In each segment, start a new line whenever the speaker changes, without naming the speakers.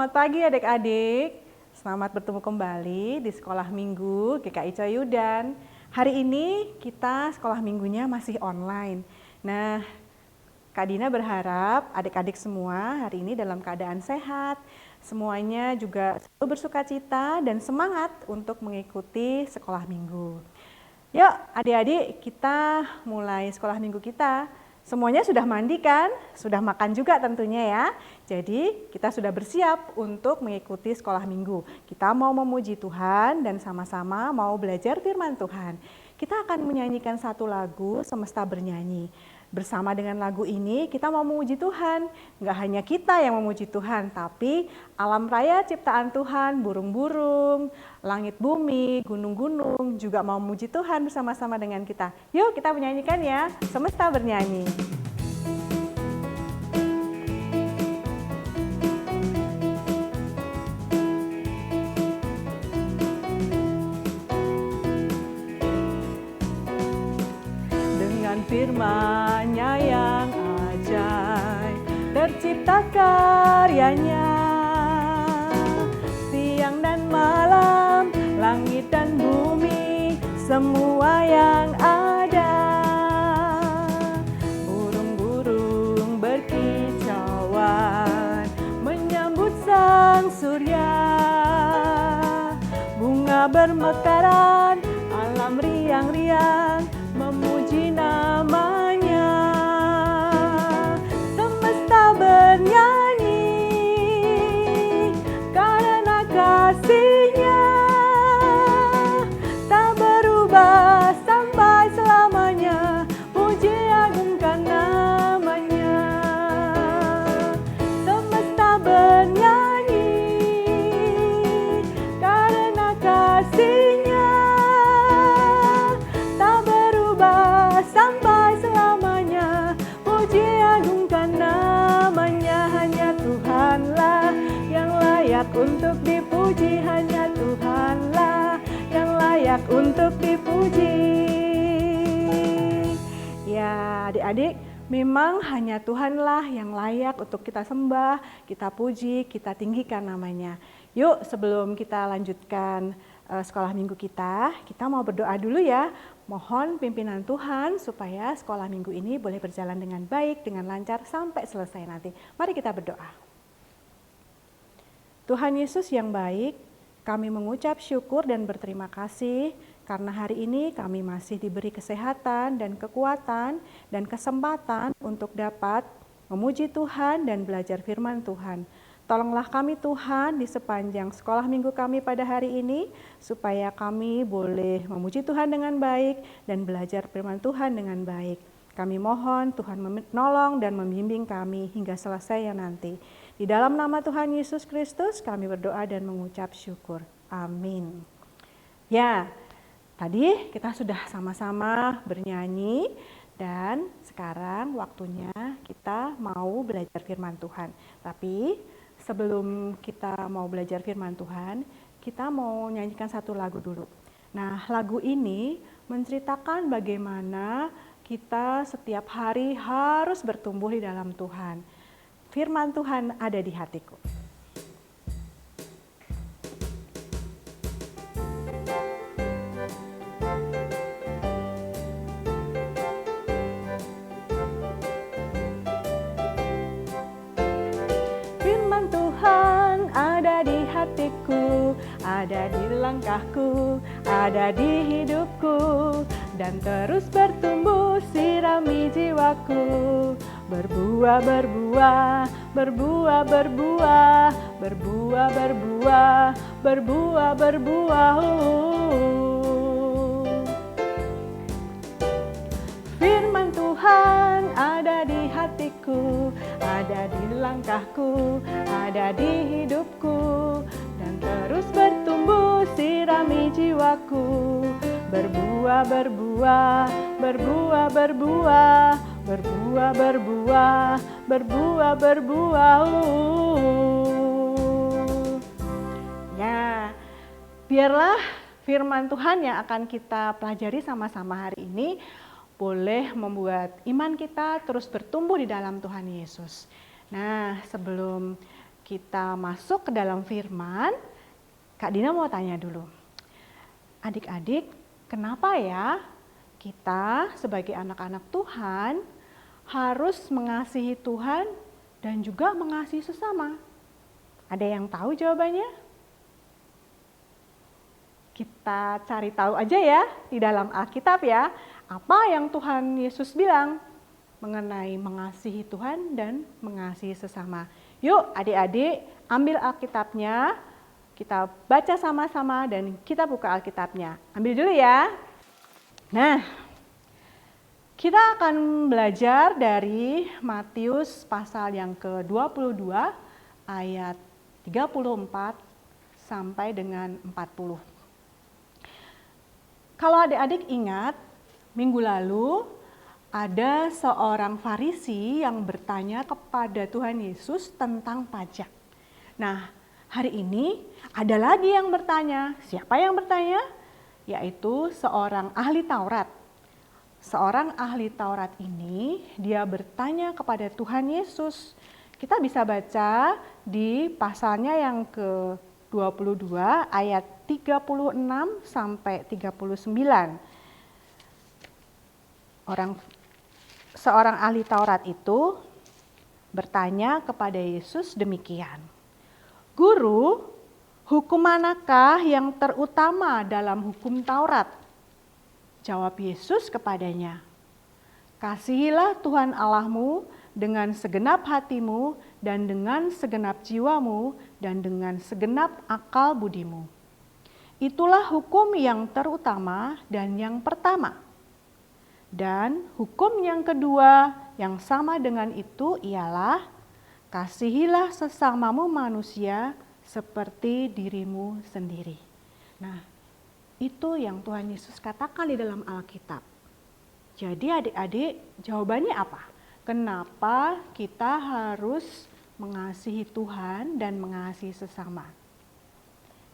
Selamat pagi adik-adik. Selamat bertemu kembali di Sekolah Minggu GKI Coyudan. Hari ini kita sekolah minggunya masih online. Nah, Kak Dina berharap adik-adik semua hari ini dalam keadaan sehat. Semuanya juga selalu bersukacita dan semangat untuk mengikuti sekolah minggu. Yuk adik-adik, kita mulai sekolah minggu kita. Semuanya sudah mandi kan? Sudah makan juga tentunya ya. Jadi kita sudah bersiap untuk mengikuti sekolah minggu. Kita mau memuji Tuhan dan sama-sama mau belajar firman Tuhan. Kita akan menyanyikan satu lagu Semesta Bernyanyi. Bersama dengan lagu ini kita mau memuji Tuhan. Nggak hanya kita yang memuji Tuhan, tapi alam raya ciptaan Tuhan, burung-burung, langit bumi, gunung-gunung juga mau memuji Tuhan bersama-sama dengan kita. Yuk kita menyanyikan ya, Semesta Bernyanyi. Dengan firman-Nya yang ajaib, tercipta karyanya. Siang dan malam, langit dan bumi, semua yang ada. Burung-burung berkicauan, menyambut sang surya. Bunga bermekaran, alam riang-riang, memuji namanya. Semesta bernyanyi karena kasih-Nya, tak berubah sampai selamanya. Puji agungkan namanya. Semesta bernyanyi karena kasih-Nya, tak berubah sampai selamanya. Puji agungkan namanya. Hanya Tuhanlah yang layak untuk dipuji. Hanya Tuhanlah yang layak untuk dipuji. Ya adik-adik, memang hanya Tuhanlah yang layak untuk kita sembah, kita puji, kita tinggikan namanya. Yuk sebelum kita lanjutkan sekolah minggu kita mau berdoa dulu ya. Mohon pimpinan Tuhan supaya sekolah minggu ini boleh berjalan dengan baik, dengan lancar sampai selesai nanti. Mari kita berdoa. Tuhan Yesus yang baik, kami mengucap syukur dan berterima kasih karena hari ini kami masih diberi kesehatan dan kekuatan dan kesempatan untuk dapat memuji Tuhan dan belajar firman Tuhan. Tolonglah kami Tuhan di sepanjang sekolah minggu kami pada hari ini, supaya kami boleh memuji Tuhan dengan baik dan belajar firman Tuhan dengan baik. Kami mohon Tuhan menolong dan membimbing kami hingga selesai nanti. Di dalam nama Tuhan Yesus Kristus kami berdoa dan mengucap syukur. Amin. Ya, tadi kita sudah sama-sama bernyanyi dan sekarang waktunya kita mau belajar firman Tuhan. Tapi sebelum kita mau belajar firman Tuhan, kita mau nyanyikan satu lagu dulu. Nah, lagu ini menceritakan bagaimana kita setiap hari harus bertumbuh di dalam Tuhan. Firman Tuhan ada di hatiku. Firman Tuhan ada di hatiku, ada di langkahku, ada di hidupku, dan terus bertumbuh sirami jiwaku. Berbuah, berbuah, berbuah, berbuah, berbuah, berbuah, berbuah, berbuah. Firman Tuhan ada di hatiku, ada di langkahku, ada di hidupku, dan terus bertumbuh sirami jiwaku. Berbuah, berbuah, berbuah, berbuah, berbuah, berbuah, berbuah, berbuah. Ya, biarlah firman Tuhan yang akan kita pelajari sama-sama hari ini boleh membuat iman kita terus bertumbuh di dalam Tuhan Yesus. Nah, sebelum kita masuk ke dalam firman, Kak Dina mau tanya dulu. Adik-adik, kenapa ya kita sebagai anak-anak Tuhan harus mengasihi Tuhan dan juga mengasihi sesama? Ada yang tahu jawabannya? Kita cari tahu aja ya di dalam Alkitab ya. Apa yang Tuhan Yesus bilang mengenai mengasihi Tuhan dan mengasihi sesama. Yuk adik-adik ambil Alkitabnya, kita baca sama-sama dan kita buka Alkitabnya. Ambil dulu ya. Nah, kita akan belajar dari Matius pasal yang ke-22 ayat 34 sampai dengan 40. Kalau adik-adik ingat, minggu lalu ada seorang Farisi yang bertanya kepada Tuhan Yesus tentang pajak. Nah, hari ini ada lagi yang bertanya. Siapa yang bertanya? Yaitu seorang ahli Taurat. Seorang ahli Taurat ini dia bertanya kepada Tuhan Yesus. Kita bisa baca di pasalnya yang ke-22 ayat 36 sampai 39. Seorang ahli Taurat itu bertanya kepada Yesus demikian. Guru, hukum manakah yang terutama dalam hukum Taurat? Jawab Yesus kepadanya, kasihilah Tuhan Allahmu dengan segenap hatimu dan dengan segenap jiwamu dan dengan segenap akal budimu. Itulah hukum yang terutama dan yang pertama. Dan hukum yang kedua yang sama dengan itu ialah kasihilah sesamamu manusia seperti dirimu sendiri. Nah, itu yang Tuhan Yesus katakan di dalam Alkitab. Jadi adik-adik, jawabannya apa? Kenapa kita harus mengasihi Tuhan dan mengasihi sesama?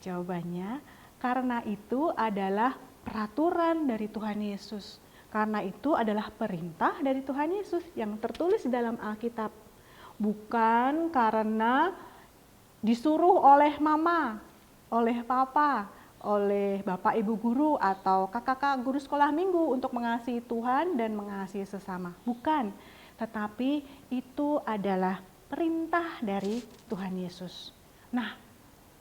Jawabannya, karena itu adalah peraturan dari Tuhan Yesus. Karena itu adalah perintah dari Tuhan Yesus yang tertulis di dalam Alkitab. Bukan karena disuruh oleh mama, oleh papa, oleh bapak ibu guru atau kakak-kakak guru sekolah minggu untuk mengasihi Tuhan dan mengasihi sesama. Bukan, tetapi itu adalah perintah dari Tuhan Yesus. Nah,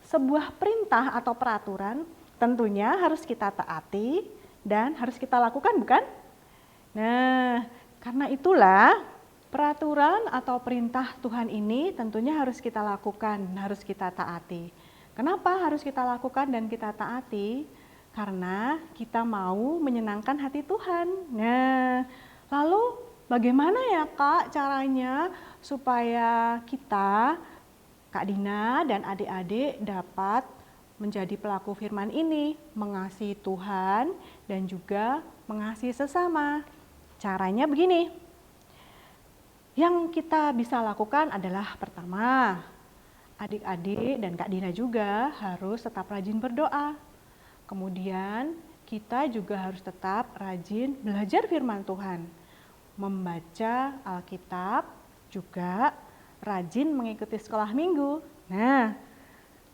sebuah perintah atau peraturan tentunya harus kita taati dan harus kita lakukan, bukan? Nah, karena itulah peraturan atau perintah Tuhan ini tentunya harus kita lakukan, harus kita taati. Kenapa harus kita lakukan dan kita taati? Karena kita mau menyenangkan hati Tuhan. Nah, lalu bagaimana ya Kak caranya supaya kita, Kak Dina dan adik-adik dapat menjadi pelaku firman ini, mengasihi Tuhan dan juga mengasihi sesama? Caranya begini, yang kita bisa lakukan adalah pertama, adik-adik dan Kak Dina juga harus tetap rajin berdoa. Kemudian kita juga harus tetap rajin belajar firman Tuhan, membaca Alkitab, juga rajin mengikuti sekolah minggu. Nah,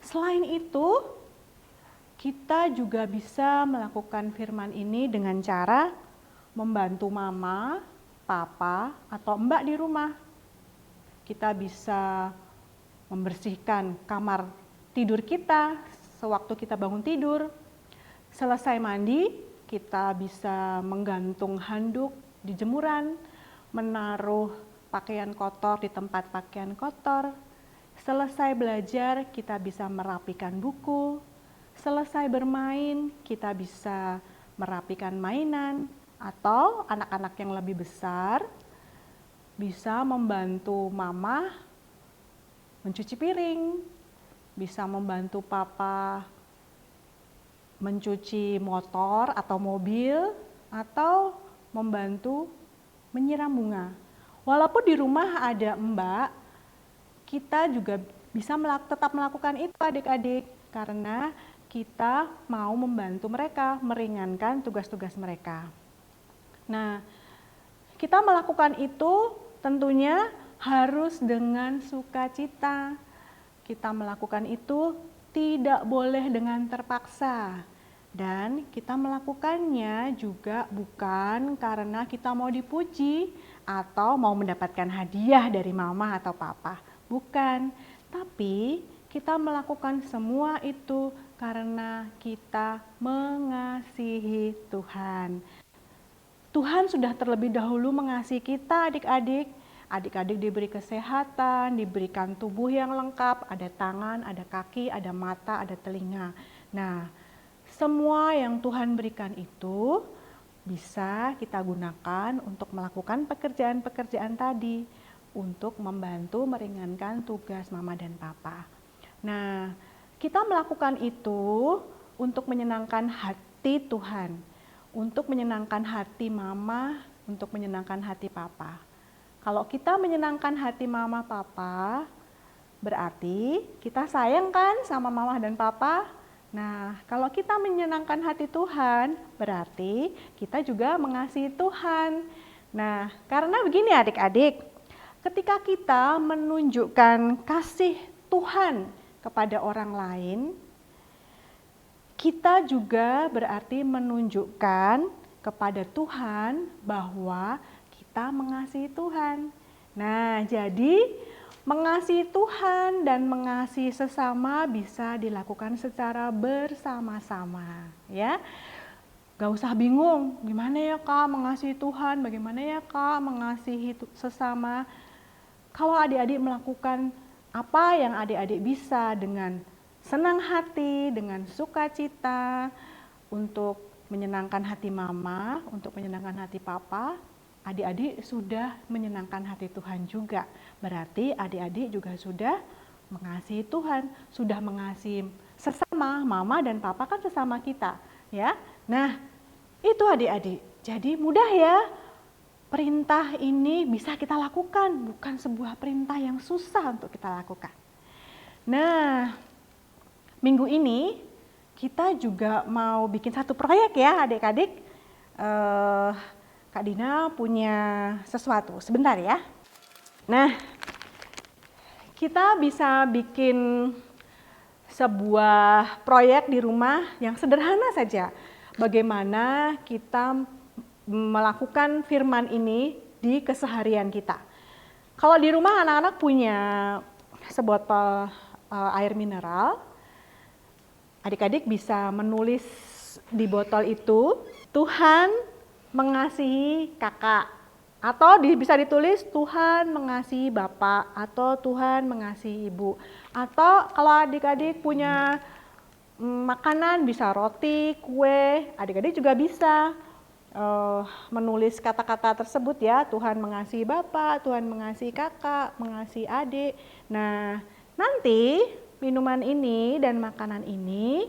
selain itu, kita juga bisa melakukan firman ini dengan cara membantu mama, papa, atau mbak di rumah. Kita bisa membersihkan kamar tidur kita sewaktu kita bangun tidur. Selesai mandi, kita bisa menggantung handuk di jemuran, menaruh pakaian kotor di tempat pakaian kotor. Selesai belajar, kita bisa merapikan buku. Selesai bermain, kita bisa merapikan mainan. Atau anak-anak yang lebih besar bisa membantu mama mencuci piring, bisa membantu papa mencuci motor atau mobil, atau membantu menyiram bunga. Walaupun di rumah ada mbak, kita juga bisa tetap melakukan itu adik-adik, karena kita mau membantu mereka, meringankan tugas-tugas mereka. Nah, kita melakukan itu tentunya harus dengan sukacita. kita melakukan itu tidak boleh dengan terpaksa. Dan kita melakukannya juga bukan karena kita mau dipuji atau mau mendapatkan hadiah dari mama atau papa. Bukan, tapi kita melakukan semua itu karena kita mengasihi Tuhan. Tuhan sudah terlebih dahulu mengasihi kita adik-adik. Adik-adik diberi kesehatan, diberikan tubuh yang lengkap, ada tangan, ada kaki, ada mata, ada telinga. Nah, semua yang Tuhan berikan itu bisa kita gunakan untuk melakukan pekerjaan-pekerjaan tadi, untuk membantu meringankan tugas mama dan papa. Nah, kita melakukan itu untuk menyenangkan hati Tuhan, untuk menyenangkan hati mama, untuk menyenangkan hati papa. Kalau kita menyenangkan hati mama papa, berarti kita sayang kan sama mama dan papa? Nah, kalau kita menyenangkan hati Tuhan, berarti kita juga mengasihi Tuhan. Nah, karena begini adik-adik, ketika kita menunjukkan kasih Tuhan kepada orang lain, kita juga berarti menunjukkan kepada Tuhan bahwa kita mengasihi Tuhan. Nah, jadi mengasihi Tuhan dan mengasihi sesama bisa dilakukan secara bersama-sama, ya. Gak usah bingung, gimana ya Kak mengasihi Tuhan, bagaimana ya Kak mengasihi sesama. Kalau adik-adik melakukan apa yang adik-adik bisa dengan senang hati, dengan sukacita, untuk menyenangkan hati mama, untuk menyenangkan hati papa, adik-adik sudah menyenangkan hati Tuhan juga. Berarti adik-adik juga sudah mengasihi Tuhan, sudah mengasihi sesama. Mama dan papa kan sesama kita, ya. Nah, itu adik-adik. Jadi mudah ya. Perintah ini bisa kita lakukan, bukan sebuah perintah yang susah untuk kita lakukan. Nah, minggu ini kita juga mau bikin satu proyek ya adik-adik. Kak Dina punya sesuatu, sebentar ya. Nah, kita bisa bikin sebuah proyek di rumah yang sederhana saja. Bagaimana kita melakukan firman ini di keseharian kita. Kalau di rumah anak-anak punya sebotol air mineral, adik-adik bisa menulis di botol itu, Tuhan mengasihi kakak, atau bisa ditulis Tuhan mengasihi bapak, atau Tuhan mengasihi ibu. Atau kalau adik-adik punya makanan, bisa roti, kue, adik-adik juga bisa menulis kata-kata tersebut ya, Tuhan mengasihi bapak, Tuhan mengasihi kakak, mengasihi adik. Nah, nanti minuman ini dan makanan ini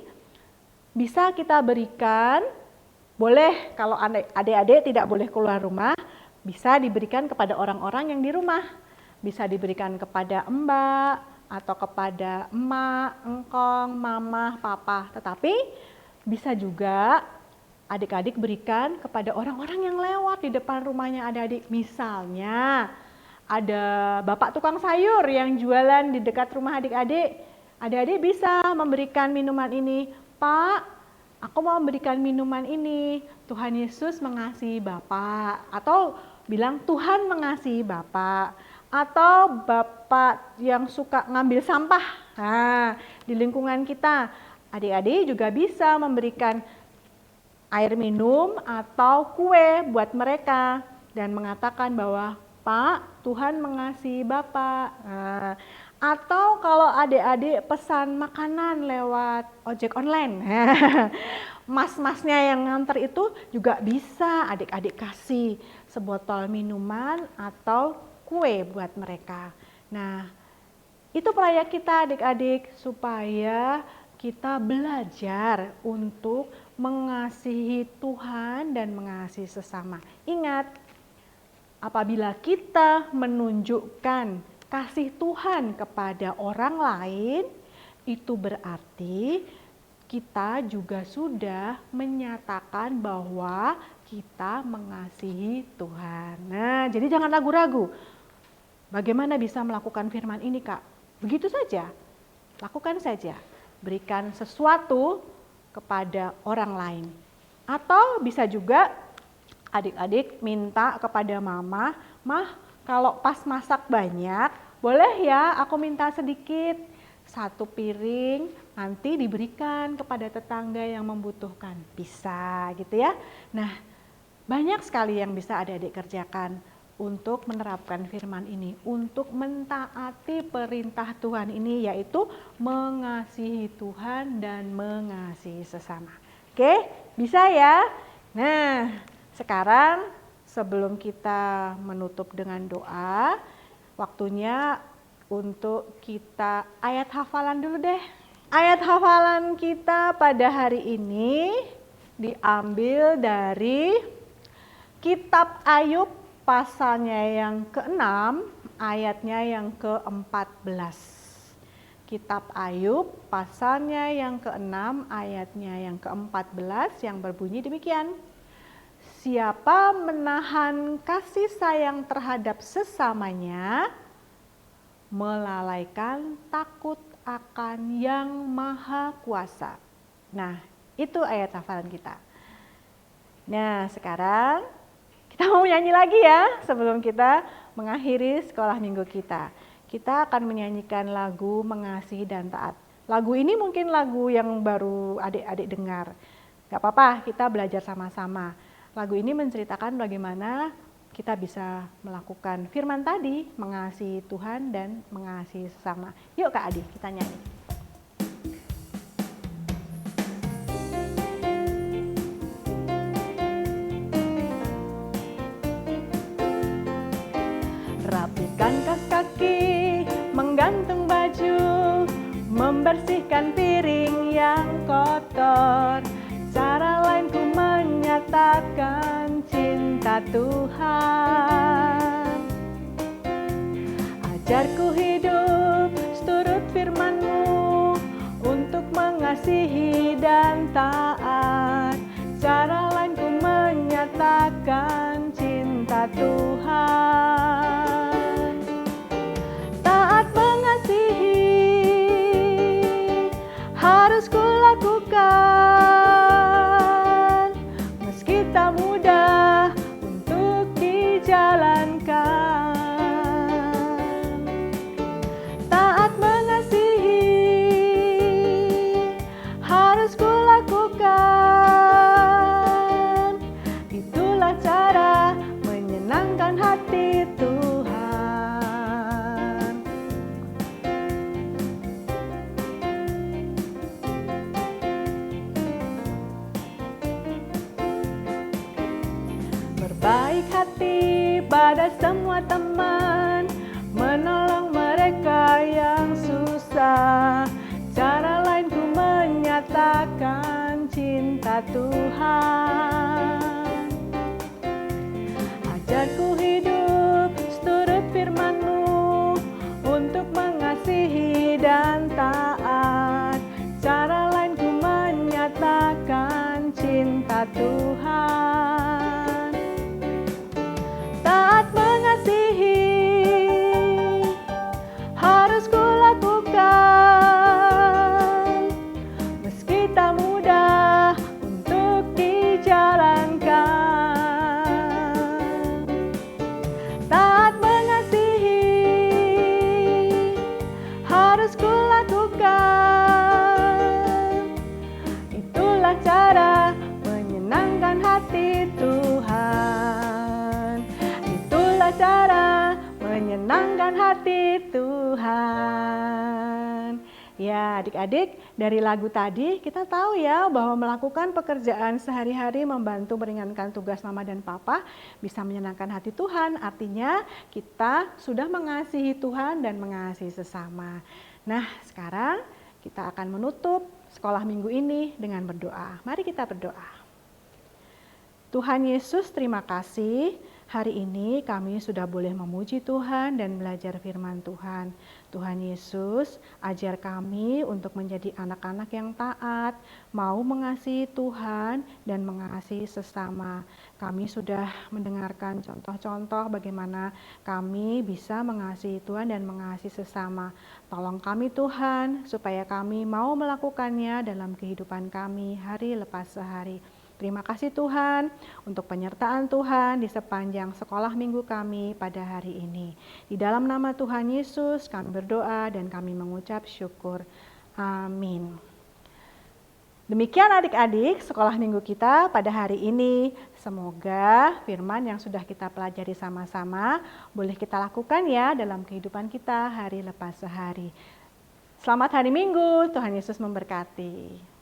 bisa kita berikan. Boleh kalau adik-adik tidak boleh keluar rumah, bisa diberikan kepada orang-orang yang di rumah. Bisa diberikan kepada mbak, atau kepada emak, engkong, mama, papa. Tetapi bisa juga adik-adik berikan kepada orang-orang yang lewat di depan rumahnya adik-adik. Misalnya ada bapak tukang sayur yang jualan di dekat rumah adik-adik. Adik-adik bisa memberikan minuman ini. Pak, aku mau memberikan minuman ini, Tuhan Yesus mengasihi Bapak. Atau bilang Tuhan mengasihi Bapak. Atau Bapak yang suka ngambil sampah. Nah, di lingkungan kita, adik-adik juga bisa memberikan air minum atau kue buat mereka. Dan mengatakan bahwa, Pak, Tuhan mengasihi Bapak. Nah, atau kalau adik-adik pesan makanan lewat ojek online, mas-masnya yang nganter itu juga bisa adik-adik kasih sebotol minuman atau kue buat mereka. Nah, itu proyek kita adik-adik supaya kita belajar untuk mengasihi Tuhan dan mengasihi sesama. Ingat, apabila kita menunjukkan kasih Tuhan kepada orang lain, itu berarti kita juga sudah menyatakan bahwa kita mengasihi Tuhan. Nah, jadi jangan ragu-ragu. Bagaimana bisa melakukan firman ini, Kak? Begitu saja. lakukan saja. Berikan sesuatu kepada orang lain. Atau bisa juga adik-adik minta kepada mama, "Mah, kalau pas masak banyak, boleh ya aku minta sedikit, 1 piring nanti diberikan kepada tetangga yang membutuhkan." Bisa gitu ya. Nah, banyak sekali yang bisa adik-adik kerjakan untuk menerapkan firman ini, untuk mentaati perintah Tuhan ini, yaitu mengasihi Tuhan dan mengasihi sesama. Oke, bisa ya? Nah, sekarang sebelum kita menutup dengan doa, waktunya untuk kita ayat hafalan dulu deh. Ayat hafalan kita pada hari ini diambil dari Kitab Ayub pasalnya yang ke-6, ayatnya yang ke-14. Kitab Ayub pasalnya yang ke-6, ayatnya yang ke-14 yang berbunyi demikian. Siapa menahan kasih sayang terhadap sesamanya, melalaikan takut akan Yang Maha Kuasa. Nah, itu ayat hafalan kita. Nah, sekarang kita mau nyanyi lagi ya sebelum kita mengakhiri sekolah minggu kita. Kita akan menyanyikan lagu Mengasihi dan Taat. Lagu ini mungkin lagu yang baru adik-adik dengar. Gak apa-apa, kita belajar sama-sama. Lagu ini menceritakan bagaimana kita bisa melakukan firman tadi, mengasihi Tuhan dan mengasihi sesama. Yuk Kak Adi, kita nyanyi. Rapikan kaos kaki, menggantung baju, membersihkan piring yang kotor. Cara lainku menyatakan cinta Tuhan. Ajarku hidup seturut firman-Mu untuk mengasihi dan taat. Cara lainku menyatakan cinta Tuhan. Taat mengasihi harus kulakukan, meski tak mudah untuk dijalankan. Taat mengasihi harus kulakukan, itulah cara menyenangkan hati Tuhan. Berbaik hati pada semua teman, menolong mereka yang susah. Cara lainku menyatakan cinta Tuhan. Ajarku hidup seturut firman-Mu untuk mengasihi dan taat. Cara lainku menyatakan cinta Tuhan. Taat mengasihi harus kulakukan, meski tak mudah untuk dijalankan. Taat mengasihi harus kulakukan, itulah cara menyenangkan hati Tuhan. Itulah cara menyenangkan hati Tuhan. Ya, adik-adik, dari lagu tadi kita tahu ya bahwa melakukan pekerjaan sehari-hari membantu meringankan tugas mama dan papa bisa menyenangkan hati Tuhan. Artinya kita sudah mengasihi Tuhan dan mengasihi sesama. Nah, sekarang kita akan menutup sekolah minggu ini dengan berdoa. Mari kita berdoa. Tuhan Yesus, terima kasih Hari ini kami sudah boleh memuji Tuhan dan belajar firman Tuhan. Tuhan Yesus, ajar kami untuk menjadi anak-anak yang taat, mau mengasihi Tuhan dan mengasihi sesama. Kami sudah mendengarkan contoh-contoh bagaimana kami bisa mengasihi Tuhan dan mengasihi sesama. Tolong kami Tuhan, supaya kami mau melakukannya dalam kehidupan kami hari lepas sehari. Terima kasih Tuhan untuk penyertaan Tuhan di sepanjang sekolah minggu kami pada hari ini. Di dalam nama Tuhan Yesus kami berdoa dan kami mengucap syukur. Amin. Demikian adik-adik sekolah minggu kita pada hari ini. Semoga firman yang sudah kita pelajari sama-sama boleh kita lakukan ya dalam kehidupan kita hari lepas sehari. Selamat hari Minggu, Tuhan Yesus memberkati.